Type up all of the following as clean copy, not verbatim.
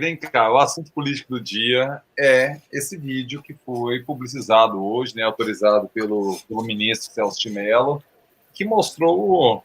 Vem cá, o assunto político do dia é esse vídeo que foi publicizado hoje, né, autorizado pelo ministro Celso de Mello, que mostrou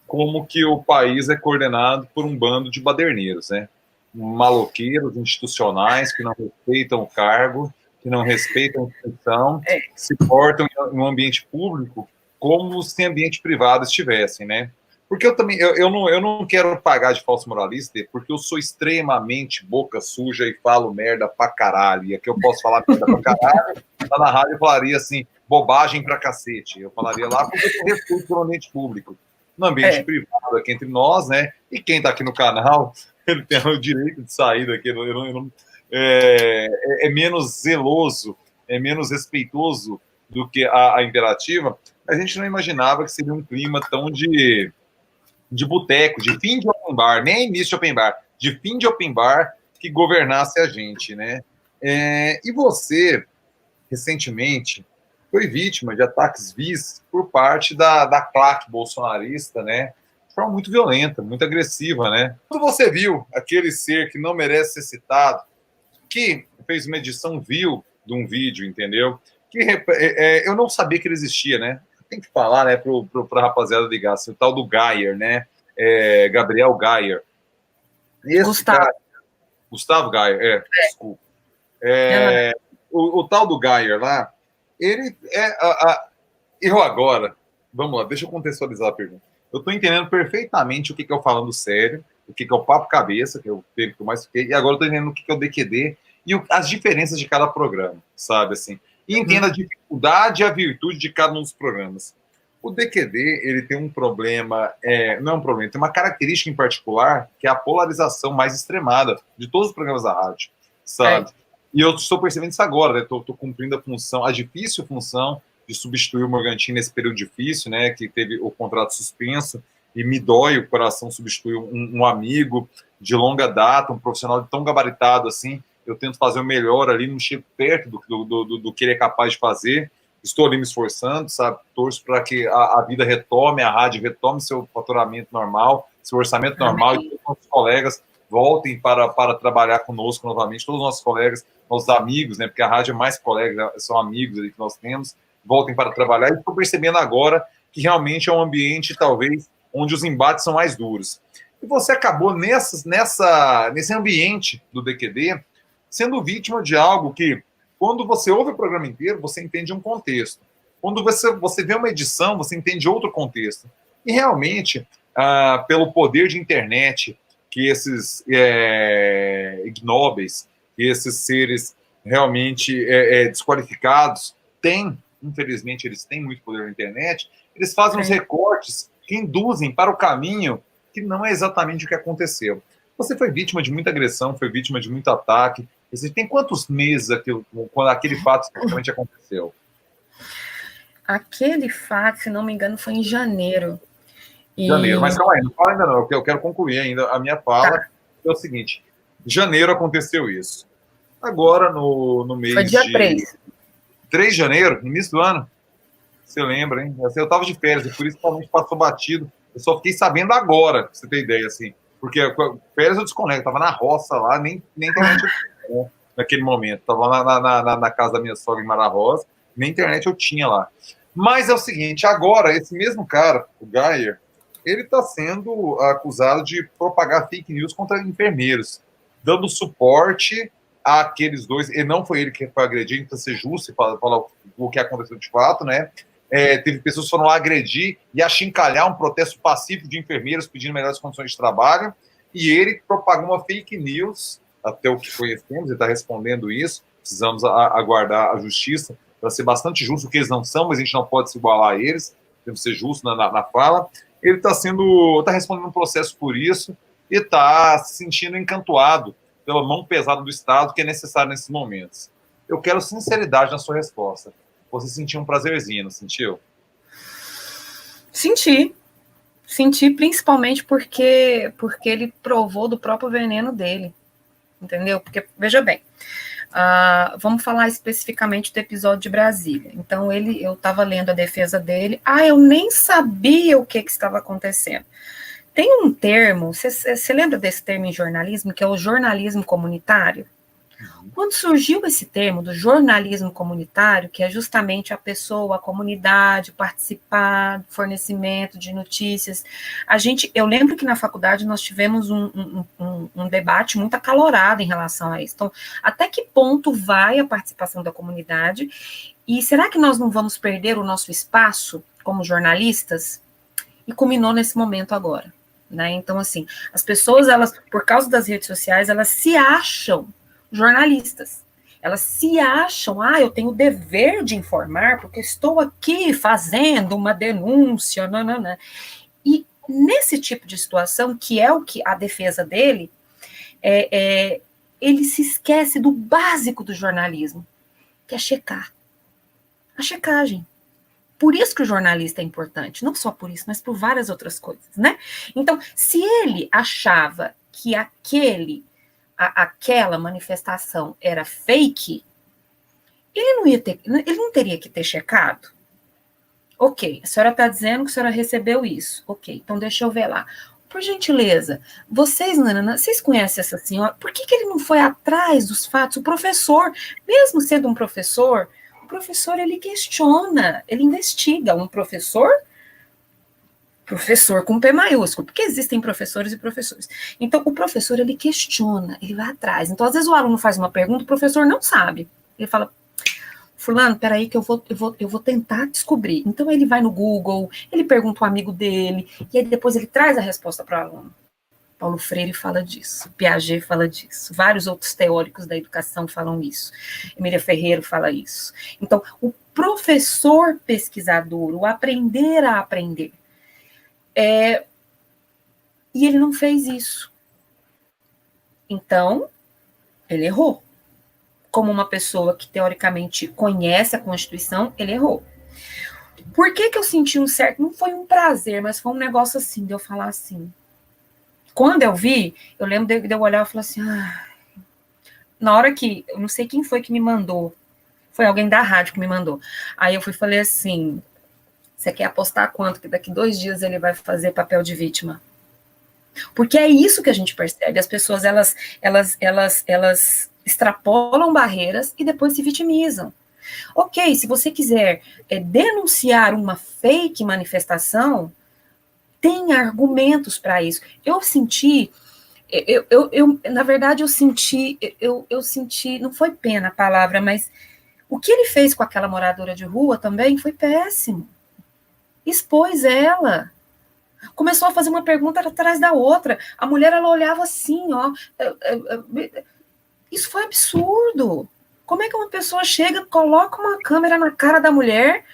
como que o país é coordenado por um bando de baderneiros, né? Maloqueiros institucionais que não respeitam o cargo, que não respeitam a instituição, É. se portam em um ambiente público como se em ambiente privado estivessem, né? Porque eu não quero pagar de falso moralista, porque eu sou extremamente boca suja e falo merda pra caralho. E aqui eu posso falar merda pra caralho, lá na rádio eu falaria assim, bobagem pra cacete. Eu falaria lá porque eu respeito pelo ambiente público. No ambiente privado aqui entre nós, né? E quem está aqui no canal, ele tem o direito de sair daqui. É menos zeloso, é menos respeitoso do que a imperativa. A gente não imaginava que seria um clima tão de boteco, de fim de open bar, nem início de open bar, de fim de open bar que governasse a gente, né? E você, recentemente, foi vítima de ataques vis por parte da claque bolsonarista, né? De forma muito violenta, muito agressiva, né? Quando você viu aquele ser que não merece ser citado, que fez uma edição vil de um vídeo, entendeu? Eu não sabia que ele existia, né? Tem que falar, né, para a rapaziada ligar, assim, o tal do Gayer, né? Gabriel Gayer. Esse cara, Gustavo Gayer, desculpa. O tal do Gayer lá, ele eu agora, vamos lá, deixa eu contextualizar a pergunta. Eu estou entendendo perfeitamente o que é o falando sério, o que é o papo cabeça, que eu tenho que mais fiquei, e agora eu estou entendendo o que é o DQD e as diferenças de cada programa, sabe assim? E entendo a dificuldade e a virtude de cada um dos programas. O DQD, ele tem um problema, não é um problema, tem uma característica em particular, que é a polarização mais extremada de todos os programas da rádio, sabe? E eu estou percebendo isso agora, né? Estou cumprindo a função, a difícil função de substituir o Morgantini nesse período difícil, né? Que teve o contrato suspenso, e me dói o coração substituir um amigo de longa data, um profissional tão gabaritado assim. Eu tento fazer o melhor ali, não chego perto do que ele é capaz de fazer. Estou ali me esforçando, sabe? Torço para que a vida retome, a rádio retome seu faturamento normal, seu orçamento normal, e todos os colegas voltem para trabalhar conosco novamente, todos os nossos colegas, nossos amigos, né? Porque a rádio é mais colegas, são amigos ali que nós temos, voltem para trabalhar. E estou percebendo agora que realmente é um ambiente, talvez, onde os embates são mais duros. E você acabou nesse ambiente do DQD sendo vítima de algo que, quando você ouve o programa inteiro, você entende um contexto. Quando você vê uma edição, você entende outro contexto. E realmente, pelo poder de internet que esses ignóbeis, que esses seres realmente desqualificados têm, infelizmente eles têm muito poder na internet, eles fazem uns recortes que induzem para o caminho que não é exatamente o que aconteceu. Você foi vítima de muita agressão, foi vítima de muito ataque. Tem quantos meses quando aquele fato realmente aconteceu? Aquele fato, se não me engano, foi em janeiro. Janeiro, mas calma aí, não fala ainda não, eu quero concluir ainda a minha fala. Tá. É o seguinte, janeiro aconteceu isso. Agora, no mês foi dia 3. 3 de janeiro, início do ano, você lembra, hein? Eu estava de férias, e por isso realmente passou batido. Eu só fiquei sabendo agora, pra você ter ideia, assim. Porque férias eu desconecto, estava na roça lá, nem internet eu tinha, né, naquele momento. Estava lá na casa da minha sogra em Mara Rosa, nem internet eu tinha lá. Mas é o seguinte, agora, esse mesmo cara, o Gayer, ele está sendo acusado de propagar fake news contra enfermeiros, dando suporte àqueles dois. E não foi ele que foi agredido, então ser justo e falar o que aconteceu de fato, né? Teve pessoas que foram lá agredir e achincalhar um protesto pacífico de enfermeiros pedindo melhores condições de trabalho, e ele propagou uma fake news, até o que conhecemos, ele está respondendo isso, precisamos aguardar a justiça para ser bastante justo, o que eles não são, mas a gente não pode se igualar a eles, temos que ser justo na fala. Ele está respondendo um processo por isso e está se sentindo encantoado pela mão pesada do Estado, que é necessário nesses momentos. Eu quero sinceridade na sua resposta. Você sentiu um prazerzinho, não sentiu? Senti principalmente porque ele provou do próprio veneno dele, entendeu? Porque, veja bem, vamos falar especificamente do episódio de Brasília. Então, eu estava lendo a defesa dele, eu nem sabia o que estava acontecendo. Tem um termo, você lembra desse termo em jornalismo, que é o jornalismo comunitário? Quando surgiu esse termo do jornalismo comunitário, que é justamente a pessoa, a comunidade, participar do fornecimento de notícias, eu lembro que na faculdade nós tivemos um debate muito acalorado em relação a isso. Então, até que ponto vai a participação da comunidade? E será que nós não vamos perder o nosso espaço como jornalistas? E culminou nesse momento agora, né? Então, assim, as pessoas, elas, por causa das redes sociais, elas se acham jornalistas. Elas se acham, eu tenho o dever de informar, porque estou aqui fazendo uma denúncia, nanana. E nesse tipo de situação, que é o que a defesa dele, ele se esquece do básico do jornalismo, que é checar. A checagem. Por isso que o jornalista é importante, não só por isso, mas por várias outras coisas, né? Então, se ele achava que aquela manifestação era fake, ele não teria que ter checado. Ok, a senhora está dizendo que a senhora recebeu isso. Ok, então deixa eu ver lá. Por gentileza, vocês conhecem essa senhora? Por que ele não foi atrás dos fatos? O professor, mesmo sendo um professor, o professor, ele questiona, ele investiga. Um professor com P maiúsculo, porque existem professores e professores. Então, o professor, ele questiona, ele vai atrás. Então, às vezes o aluno faz uma pergunta, o professor não sabe. Ele fala, fulano, peraí que eu vou tentar descobrir. Então, ele vai no Google, ele pergunta ao amigo dele, e aí depois ele traz a resposta para o aluno. Paulo Freire fala disso, Piaget fala disso, vários outros teóricos da educação falam isso, Emília Ferreira fala isso. Então, o professor pesquisador, o aprender a aprender, e ele não fez isso. Então, ele errou. Como uma pessoa que, teoricamente, conhece a Constituição, ele errou. Por que eu senti um certo... Não foi um prazer, mas foi um negócio assim, de eu falar assim. Quando eu vi, eu lembro de eu olhar e falar assim... Na hora que... Eu não sei quem foi que me mandou. Foi alguém da rádio que me mandou. Aí eu falei assim... Você quer apostar quanto? Que daqui 2 dias ele vai fazer papel de vítima. Porque é isso que a gente percebe. As pessoas, elas extrapolam barreiras e depois se vitimizam. Ok, se você quiser denunciar uma fake manifestação, tem argumentos para isso. Eu senti, na verdade, eu senti, não foi pena a palavra, mas o que ele fez com aquela moradora de rua também foi péssimo. Expôs ela. Começou a fazer uma pergunta atrás da outra. A mulher, ela olhava assim, ó. Isso foi absurdo. Como é que uma pessoa chega, coloca uma câmera na cara da mulher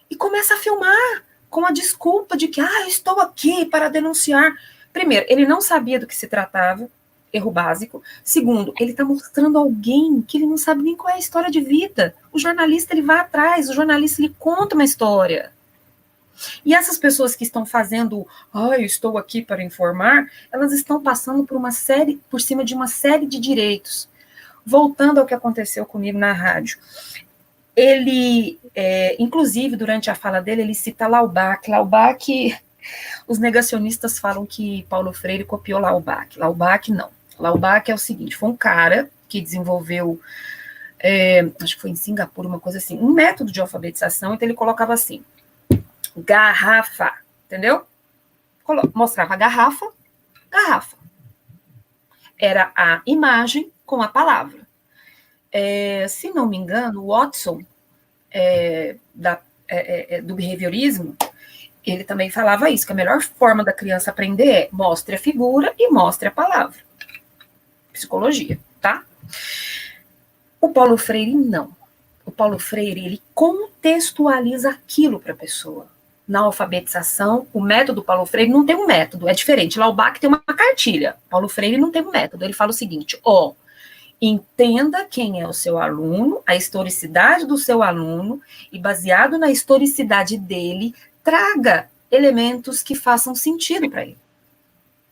e começa a filmar com a desculpa de que, estou aqui para denunciar. Primeiro, ele não sabia do que se tratava, erro básico. Segundo, ele está mostrando alguém que ele não sabe nem qual é a história de vida. O jornalista, ele vai atrás, o jornalista, ele conta uma história. E essas pessoas que estão fazendo, estou aqui para informar, elas estão passando por cima de uma série de direitos. Voltando ao que aconteceu comigo na rádio. Ele, inclusive, durante a fala dele, ele cita Laubach. Laubach, os negacionistas falam que Paulo Freire copiou Laubach. Laubach, não. Laubach é o seguinte, foi um cara que desenvolveu, acho que foi em Singapura, uma coisa assim, um método de alfabetização, então ele colocava assim, garrafa, entendeu? Mostrava garrafa. Era a imagem com a palavra. Se não me engano, o Watson, do behaviorismo, ele também falava isso, que a melhor forma da criança aprender é mostre a figura e mostre a palavra. Psicologia, tá? O Paulo Freire, não. O Paulo Freire, ele contextualiza aquilo para a pessoa. Na alfabetização, o método Paulo Freire não tem um método, é diferente. Laubach tem uma cartilha, Paulo Freire não tem um método. Ele fala o seguinte, entenda quem é o seu aluno, a historicidade do seu aluno, e baseado na historicidade dele, traga elementos que façam sentido para ele.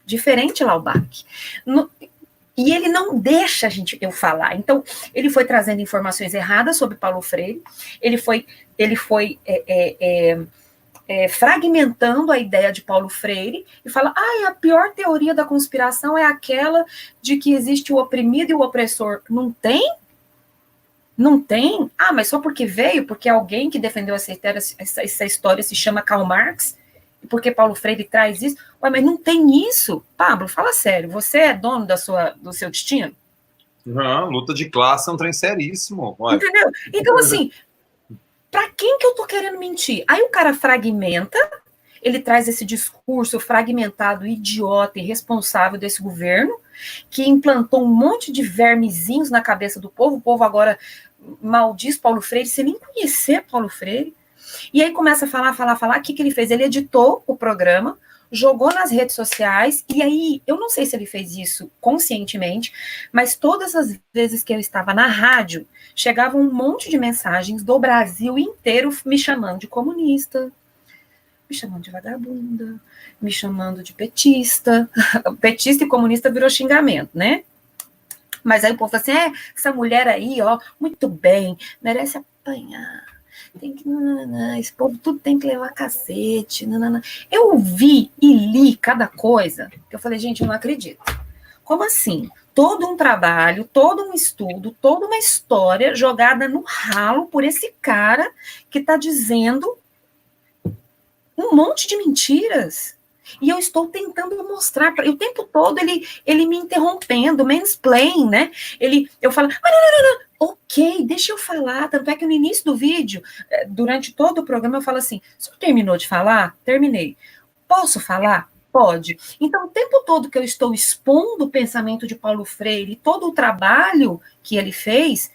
Diferente Laubach. E ele não deixa eu falar. Então, ele foi trazendo informações erradas sobre Paulo Freire, ele foi fragmentando a ideia de Paulo Freire e fala, a pior teoria da conspiração é aquela de que existe o oprimido e o opressor. Não tem? Não tem? Mas só porque veio, porque alguém que defendeu essa história se chama Karl Marx, e porque Paulo Freire traz isso. Mas não tem isso. Pablo, fala sério, você é dono do seu destino? Não, luta de classe é um trem seríssimo. Entendeu? Então, assim, para quem que eu tô querendo mentir? Aí o cara fragmenta, ele traz esse discurso fragmentado, idiota, irresponsável desse governo, que implantou um monte de vermezinhos na cabeça do povo. O povo agora maldiz Paulo Freire, sem nem conhecer Paulo Freire. E aí começa a falar. O que ele fez? Ele editou o programa, jogou nas redes sociais, e aí, eu não sei se ele fez isso conscientemente, mas todas as vezes que eu estava na rádio, chegava um monte de mensagens do Brasil inteiro me chamando de comunista, me chamando de vagabunda, me chamando de petista. Petista e comunista virou xingamento, né? Mas aí o povo fala assim, essa mulher aí, ó, muito bem, merece apanhar. Tem que, esse povo tudo tem que levar cacete. Eu ouvi e li cada coisa, que eu falei, gente, eu não acredito. Como assim? Todo um trabalho, todo um estudo, toda uma história jogada no ralo por esse cara que está dizendo um monte de mentiras. E eu estou tentando mostrar, o tempo todo ele me interrompendo, mansplain, né? Eu falo, não, ok, deixa eu falar. Tanto é que no início do vídeo, durante todo o programa, eu falo assim, o senhor terminou de falar? Terminei. Posso falar? Pode. Então, o tempo todo que eu estou expondo o pensamento de Paulo Freire, todo o trabalho que ele fez,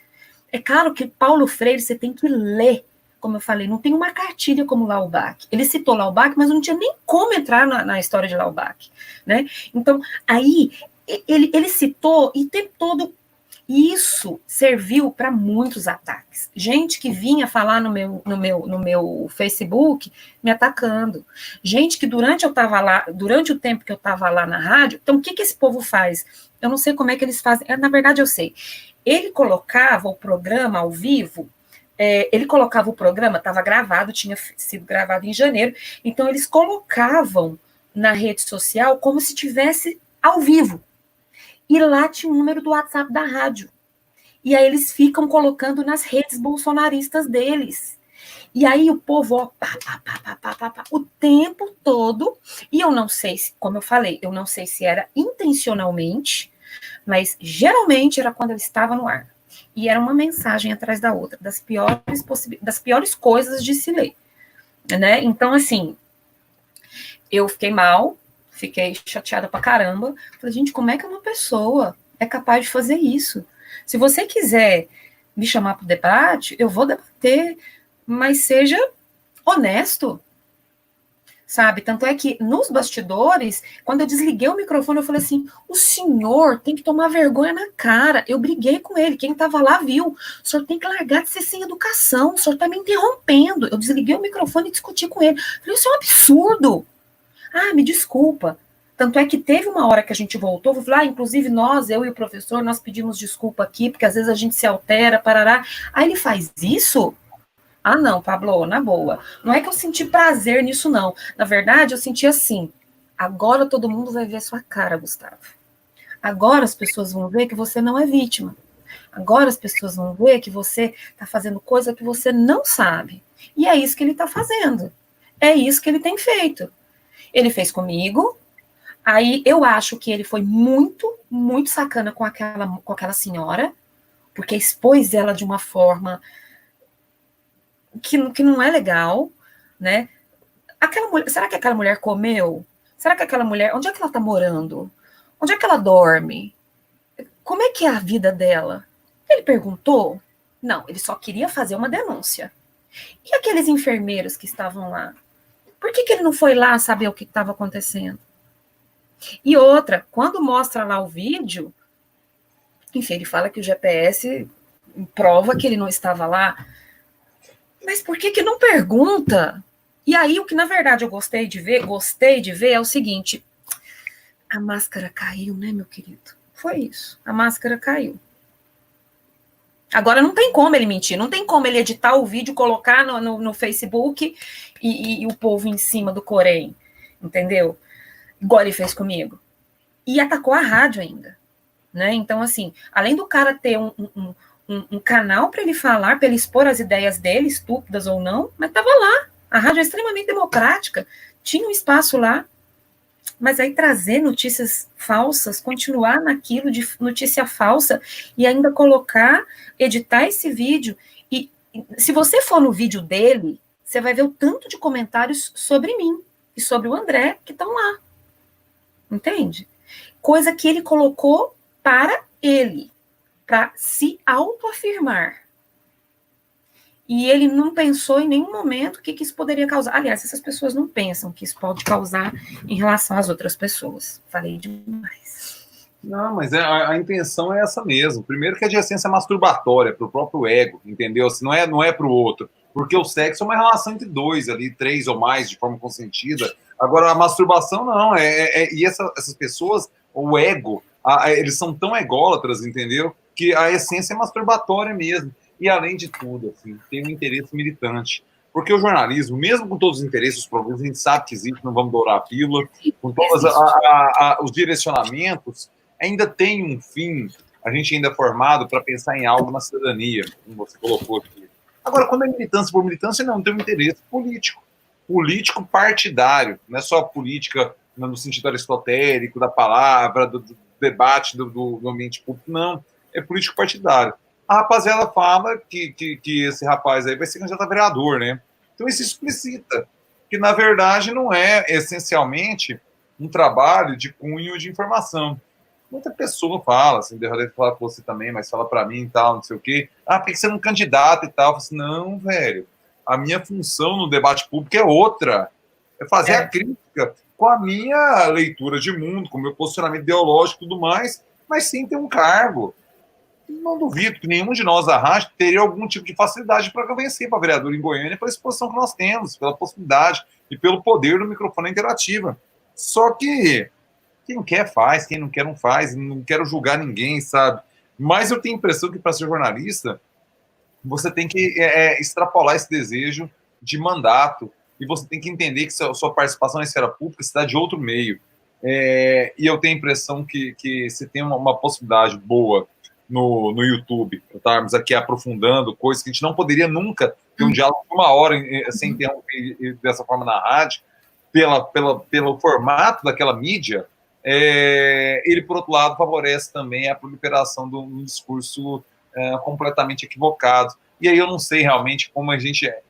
é claro que Paulo Freire você tem que ler. Como eu falei, não tem uma cartilha como Laubach. Ele citou Laubach, mas não tinha nem como entrar na história de Laubach, né? Então, aí, ele citou, e o tempo todo, isso serviu para muitos ataques. Gente que vinha falar no meu Facebook, me atacando. Gente que durante o tempo que eu estava lá na rádio, então, o que esse povo faz? Eu não sei como é que eles fazem, na verdade eu sei. Ele colocava o programa ao vivo, ele colocava o programa, estava gravado, tinha sido gravado em janeiro, então eles colocavam na rede social como se tivesse ao vivo. E lá tinha o número do WhatsApp da rádio. E aí eles ficam colocando nas redes bolsonaristas deles. E aí o povo, ó, o tempo todo, e eu não sei, como eu falei, eu não sei se era intencionalmente, mas geralmente era quando eu estava no ar. E era uma mensagem atrás da outra, das piores coisas de se ler, né? Então, assim, eu fiquei mal, fiquei chateada pra caramba. Falei, gente, como é que uma pessoa é capaz de fazer isso? Se você quiser me chamar para o debate, eu vou debater, mas seja honesto, sabe? Tanto é que nos bastidores, quando eu desliguei o microfone, eu falei assim, o senhor tem que tomar vergonha na cara. Eu briguei com ele, quem estava lá viu. O senhor tem que largar de ser sem educação, o senhor está me interrompendo. Eu desliguei o microfone e discuti com ele. Eu falei, isso é um absurdo. Me desculpa. Tanto é que teve uma hora que a gente voltou, vou falar, inclusive nós, eu e o professor, nós pedimos desculpa aqui, porque às vezes a gente se altera, parará. Aí ele faz isso? Não, Pablo, na boa. Não é que eu senti prazer nisso, não. Na verdade, eu senti assim, agora todo mundo vai ver sua cara, Gustavo. Agora as pessoas vão ver que você não é vítima. Agora as pessoas vão ver que você está fazendo coisa que você não sabe. E é isso que ele está fazendo. É isso que ele tem feito. Ele fez comigo. Aí eu acho que ele foi muito, muito sacana com aquela senhora, porque expôs ela de uma forma que não é legal, né? Aquela mulher, será que aquela mulher comeu? Será que aquela mulher, onde é que ela tá morando? Onde é que ela dorme? Como é que é a vida dela? Ele perguntou? Não, ele só queria fazer uma denúncia. E aqueles enfermeiros que estavam lá? Por que ele não foi lá saber o que estava acontecendo? E outra, quando mostra lá o vídeo, enfim, ele fala que o GPS prova que ele não estava lá, mas por que não pergunta? E aí, o que na verdade eu gostei de ver é o seguinte, a máscara caiu, né, meu querido? Foi isso, a máscara caiu. Agora não tem como ele mentir, não tem como ele editar o vídeo, colocar no Facebook e o povo em cima do Corém, entendeu? Igual ele fez comigo. E atacou a rádio ainda, né? Então, assim, além do cara ter um canal para ele falar, para ele expor as ideias dele, estúpidas ou não, mas estava lá. A rádio é extremamente democrática, tinha um espaço lá. Mas aí trazer notícias falsas, continuar naquilo de notícia falsa e ainda colocar, editar esse vídeo. E se você for no vídeo dele, você vai ver o tanto de comentários sobre mim e sobre o André que estão lá. Entende? Coisa que ele colocou para ele, para se autoafirmar. E ele não pensou em nenhum momento o que isso poderia causar. Aliás, essas pessoas não pensam que isso pode causar em relação às outras pessoas. Falei demais. Não, mas a intenção é essa mesmo. Primeiro que a adjacência é masturbatória para o próprio ego, entendeu? Se não é para o outro. Porque o sexo é uma relação entre dois ali, três ou mais, de forma consentida. Agora, a masturbação não. E essas pessoas, o ego, eles são tão ególatras, entendeu? Que a essência é masturbatória mesmo. E, além de tudo, assim, tem um interesse militante. Porque o jornalismo, mesmo com todos os interesses, os problemas, a gente sabe que existe, não vamos dourar a pílula, com todos os direcionamentos, ainda tem um fim, a gente ainda é formado para pensar em algo na cidadania, como você colocou aqui. Agora, quando é militância por militância, não, tem um interesse político. Político partidário, não é só política no sentido aristotélico, da palavra, do debate do ambiente público, não. É político partidário. A rapaziada fala que esse rapaz aí vai ser candidato a vereador, né? Então isso explicita que, na verdade, não é essencialmente um trabalho de cunho de informação. Muita pessoa fala, assim, deve falar com você também, mas fala para mim e tal, não sei o quê. Ah, por que você não candidata e tal? Eu falo assim, não, velho, a minha função no debate público é outra. É fazer a crítica com a minha leitura de mundo, com o meu posicionamento ideológico e tudo mais, mas sim ter um cargo. Não duvido que nenhum de nós da rádio teria algum tipo de facilidade para vencer para vereador em Goiânia pela exposição que nós temos, pela possibilidade e pelo poder do microfone interativa. Só que quem quer faz, quem não quer não faz, não quero julgar ninguém, sabe? Mas eu tenho a impressão que para ser jornalista, você tem que extrapolar esse desejo de mandato e você tem que entender que sua participação na esfera pública se dá de outro meio. E eu tenho a impressão que se tem uma possibilidade boa no YouTube, estarmos aqui aprofundando coisas que a gente não poderia nunca ter um diálogo de uma hora sem interromper dessa forma na rádio, pelo formato daquela mídia, ele, por outro lado, favorece também a proliferação de um discurso completamente equivocado. E aí eu não sei realmente como a gente